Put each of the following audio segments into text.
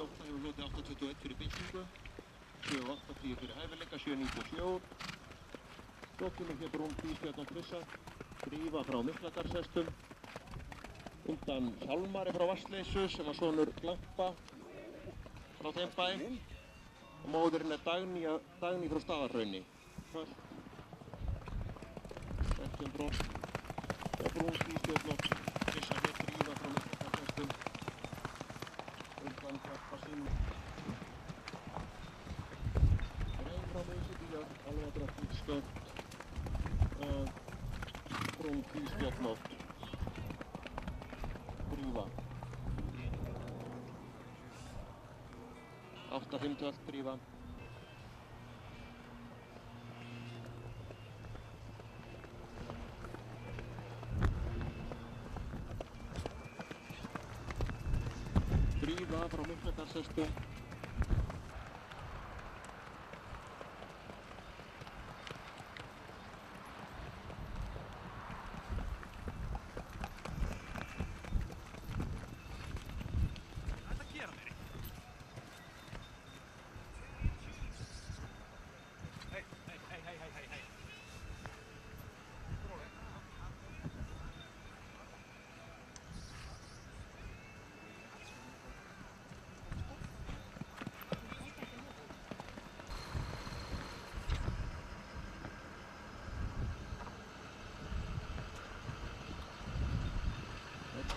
Skjóta hefur hlotið 8.21 fyrir byggingu, 7.80 fyrir hæfileika, 7.97 út. Svo kemur hér brún Bísbjörn og Trissa, Drífa frá Miklagarðshestum, undan Hjálmari frá Vatnsleysu sem var sonur Glampa frá þeim bæ og móðurinn er Dagný frá Staðarhrauni. Setjum brún Bísbjörn og Trissa hér, Drífa frá Miklagarðshestum, undan Glampa sinn. Reyn frá Meysidíjar, alveg drottning skött og brún Bísbjörn og Drífa. 8.52 Drífa. Drífa frá Miklagarðshestum.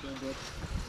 Good.